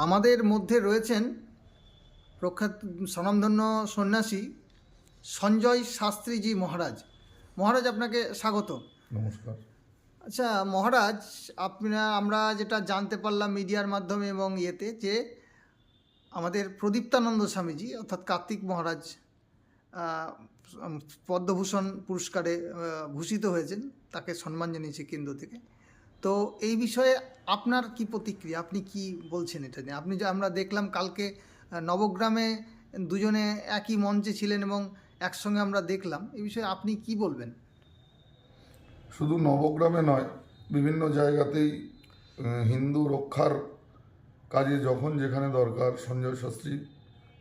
আমাদের মধ্যে রয়েছেন প্রখ্যাত স্বনামধন্য সন্ন্যাসী সঞ্জয় শাস্ত্রীজি মহারাজ। মহারাজ, আপনাকে স্বাগত। নমস্কার। আচ্ছা মহারাজ, আমরা যেটা জানতে পারলাম মিডিয়ার মাধ্যমে এবং যে আমাদের প্রদীপ্তানন্দ স্বামীজি অর্থাৎ কার্তিক মহারাজ আহ, পদ্মভূষণ পুরস্কারে ভূষিত হয়েছেন, তাকে সম্মান জানিয়েছে কেন্দ্র থেকে। তো এই বিষয়ে আপনার কি প্রতিক্রিয়া, আপনি কি বলছেন এটা নিয়ে? আমরা দেখলাম কালকে নবগ্রামে দুজনে একই মঞ্চে ছিলেন এবং একসঙ্গে আমরা দেখলাম, এই বিষয়ে আপনি কি বলবেন? শুধু নবগ্রামে নয়, বিভিন্ন জায়গাতেই হিন্দু রক্ষার কাজে যখন যেখানে দরকার সঞ্জয় শাস্ত্রী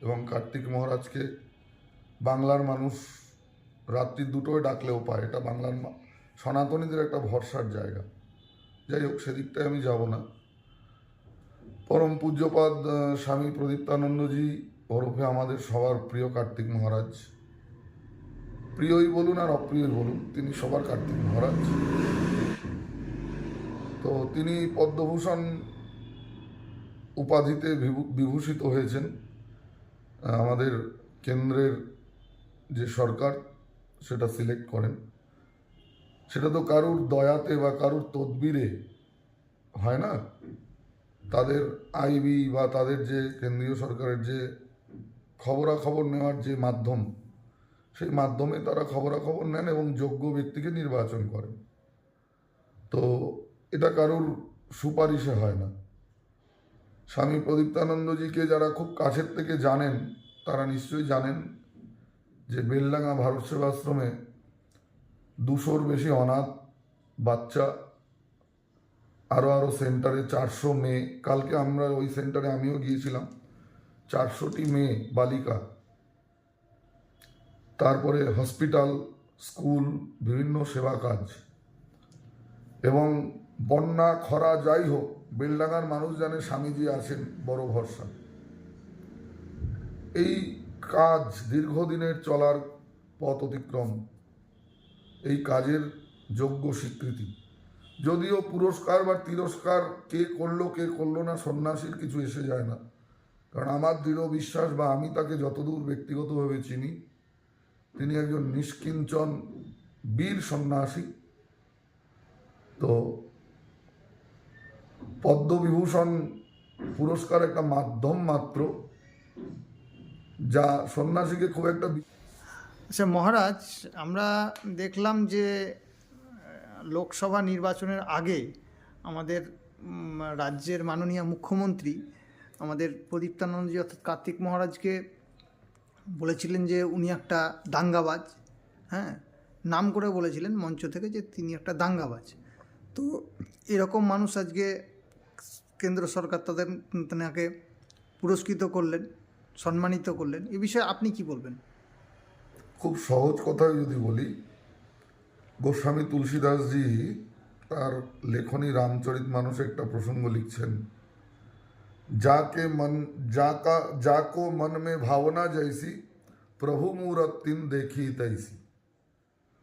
এবং কার্তিক মহারাজকে বাংলার মানুষ রাত্রি দুটোয় ডাকলেও পায়। এটা বাংলার সনাতনীদের একটা ভরসার জায়গা। যাই হোক, সেদিকটায় আমি যাব না। পরম পূজ্যপাদ স্বামী প্রদীপ্তানন্দজি ওরফে আমাদের সবার প্রিয় কার্তিক মহারাজ, প্রিয়ই বলুন আর অপ্রিয়ই বলুন, তিনি সবার কার্তিক মহারাজ। তো তিনি পদ্মভূষণ উপাধিতে বিভূষিত হয়েছেন। আমাদের কেন্দ্রের যে সরকার সেটা সিলেক্ট করেন, সেটা তো কারুর দয়াতে বা কারুর তদবিরে হয় না। তাদের আইবি বা তাদের যে কেন্দ্রীয় সরকারের যে খবরাখবর নেওয়ার যে মাধ্যম, সেই মাধ্যমে তারা খবরাখবর নেন এবং যোগ্য ব্যক্তিকে নির্বাচন করেন। তো এটা কারুর সুপারিশে হয় না। স্বামী প্রদীপ্তানন্দজিকে যারা খুব কাছের থেকে জানেন তারা নিশ্চয়ই জানেন যে বেলডাঙ্গা ভারত সেবাশ্রমে 200-র বেশি অনাথ বাচ্চা, আরও সেন্টারে 400 মেয়ে, কালকে আমরা ওই সেন্টারে আমিও গিয়েছিলাম, 400টি মেয়ে বালিকা, তারপরে হসপিটাল, স্কুল, বিভিন্ন সেবা কাজ, এবং বন্যা খরা যাই হোক বেলডাঙ্গার মানুষ জানে স্বামীজি আছেন বড় ভরসা। এই কাজ দীর্ঘদিনের চলার পথ অতিক্রম, এই কাজের যোগ্য স্বীকৃতি। যদিও পুরস্কার বা তিরস্কার কে করলো না সন্ন্যাসীর কিছু এসে যায় না, কারণ আমার দৃঢ় বিশ্বাস বা আমি তাকে যতদূর ব্যক্তিগতভাবে চিনি, তিনি একজন নিষ্কিঞ্চন বীর সন্ন্যাসী। তো পদ্মবিভূষণ পুরস্কার একটা মাধ্যম মাত্র, যা সন্ন্যাসীকে খুব একটা। আচ্ছা মহারাজ, আমরা দেখলাম যে লোকসভা নির্বাচনের আগে আমাদের রাজ্যের মাননীয় মুখ্যমন্ত্রী আমাদের প্রদীপ্তানন্দজি অর্থাৎ কার্তিক মহারাজকে বলেছিলেন যে উনি একটা দাঙ্গাবাজ। হ্যাঁ, নাম করে বলেছিলেন মঞ্চ থেকে যে তিনি একটা দাঙ্গাবাজ। তো এরকম মানুষ আজকে কেন্দ্র সরকার তাকে পুরস্কৃত করলেন, সম্মানিত করলেন, এ বিষয়ে আপনি কি বলবেন? খুব সহজ কথায় যদি বলি, গোস্বামী তুলসীদাসজি তার লেখনী রামচরিত মানুষে একটা প্রসঙ্গ লিখছেন, যাকো মন মে ভাবনা জৈসি প্রভু মূরতিন দেখি তৈসি।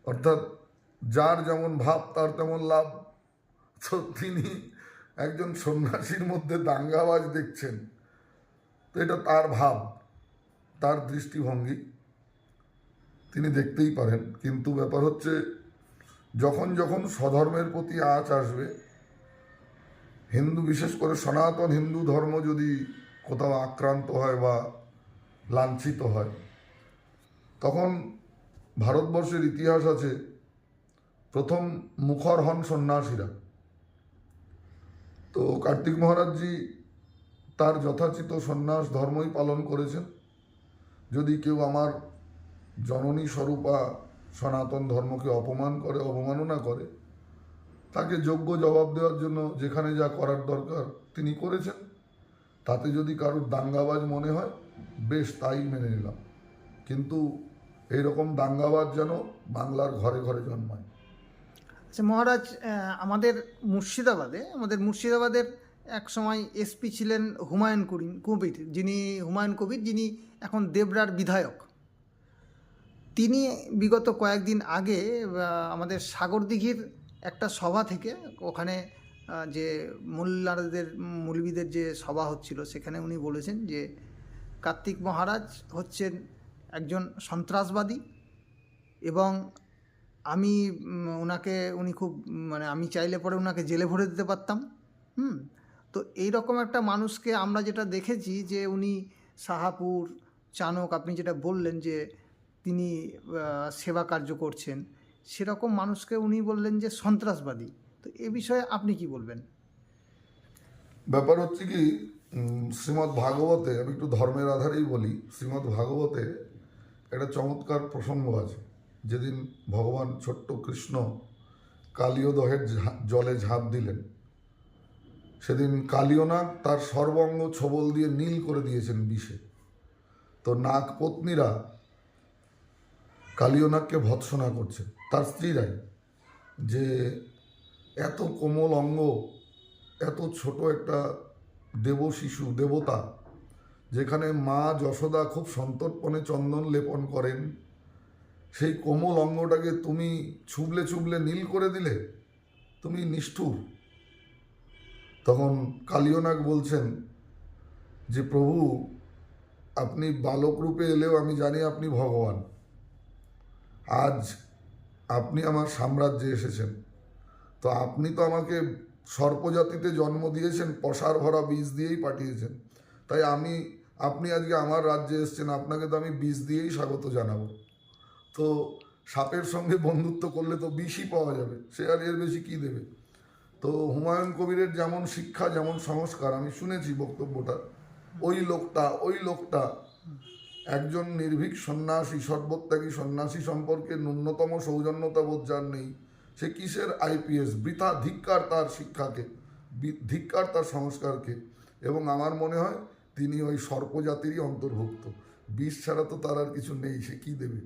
অর্থাৎ যার যেমন ভাব তার তেমন লাভ। তো তিনি একজন সন্ন্যাসীর মধ্যে দাঙ্গাবাজ দেখছেন, তো এটা তার ভাব, তার দৃষ্টিভঙ্গি, তিনি দেখতেই পারেন। কিন্তু ব্যাপার হচ্ছে, যখন যখন স্বধর্মের প্রতি আঁচ আসবে, হিন্দু বিশেষ করে সনাতন হিন্দু ধর্ম যদি কোথাও আক্রান্ত হয় বা লাঞ্ছিত হয়, তখন ভারতবর্ষের ইতিহাস আছে প্রথম মুখর হন সন্ন্যাসীরা। তো কার্তিক মহারাজজি তার যথাচিত সন্ন্যাস ধর্মই পালন করেছেন। যদি কেউ আমার জননী স্বরূপা সনাতন ধর্মকে অপমান করে, অবমাননা করে, তাকে যোগ্য জবাব দেওয়ার জন্য যেখানে যা করার দরকার তিনি করেছেন। তাতে যদি কারোর দাঙ্গাবাজ মনে হয়, বেশ, তাই মেনে নিলাম। কিন্তু এইরকম দাঙ্গাবাজ যেন বাংলার ঘরে ঘরে জন্মায়। আচ্ছা মহারাজ, আমাদের মুর্শিদাবাদের এক সময় এসপি ছিলেন হুমায়ুন কবির, যিনি এখন দেবরার বিধায়ক। তিনি বিগত কয়েকদিন আগে আমাদের সাগরদিঘির একটা সভা থেকে ওখানে যে মোল্লাদের মৌলবীদের যে সভা হচ্ছিল সেখানে উনি বলেছেন যে কার্তিক মহারাজ হচ্ছেন একজন সন্ত্রাসবাদী এবং আমি ওনাকে উনি খুব মানে আমি চাইলে পরে ওনাকে জেলে ভরে দিতে পারতাম। হুম। তো এই রকম একটা মানুষকে আমরা যেটা দেখেছি যে উনি শাহাপুর চানক আপনি যেটা বললেন যে তিনি সেবা কার্য করছেন, সেরকম মানুষকে উনি বললেন যে সন্ত্রাসবাদী। তো এ বিষয়ে আপনি কি বলবেন? ব্যাপার হচ্ছে কি, শ্রীমদ্ ভাগবতে, আমি একটু ধর্মের আধারেই বলি, শ্রীমদ্ ভাগবতে একটা চমৎকার প্রসঙ্গ আছে। যেদিন ভগবান ছোট্ট কৃষ্ণ কালীয়দহের জলে ঝাঁপ দিলেন, সেদিন কালীয়নাগ তার সর্বাঙ্গ ছোবল দিয়ে নীল করে দিয়েছেন বিষে। তো নাগ পত্নীরা কালীয়নাগকে ভৎসনা করছে, তার স্ত্রীরাই, যে এত কোমল অঙ্গ, এত ছোট একটা দেব শিশু, দেবতা, যেখানে মা যশোদা খুব সন্তর্পণে চন্দন লেপন করেন, সেই কোমল অঙ্গটাকে তুমি ছুবলে ছুবলে নীল করে দিলে, তুমি নিষ্ঠুর। তখন কালীয়নাগ বলছেন যে প্রভু, আপনি বালক রূপে এলেও আমি জানি আপনি ভগবান। আজ আপনি আমার সাম্রাজ্যে এসেছেন, তো আপনি তো আমাকে সর্পজাতিতে জন্ম দিয়েছেন, পসার ভরা বীজ দিয়েই পাঠিয়েছেন, তাই আপনি আজকে আমার রাজ্যে এসেছেন, আপনাকে তো আমি বীজ দিয়েই স্বাগত জানাবো। তো সাপের সঙ্গে বন্ধুত্ব করলে তো বিষই পাওয়া যাবে, সে আর এর বেশি কী দেবে। তো হুমায়ুন কবিরের যেমন শিক্ষা, যেমন সংস্কার, আমি শুনেছি বক্তব্যটা, ওই লোকটা একজন নির্ভীক সন্ন্যাসী, সর্বত্যাগী সন্ন্যাসী সম্পর্কে ন্যূনতম সৌজন্যতা বোধ যার নেই, সে কিসের আইপিএস? বৃথা ধিক্কার তার শিক্ষাকে, ধিক্কার তার সংস্কারকে। এবং আমার মনে হয় তিনি ওই সর্পজাতিরই অন্তর্ভুক্ত। বিষ ছাড়া তো তার আর কিছু নেই, সে কী দেবে।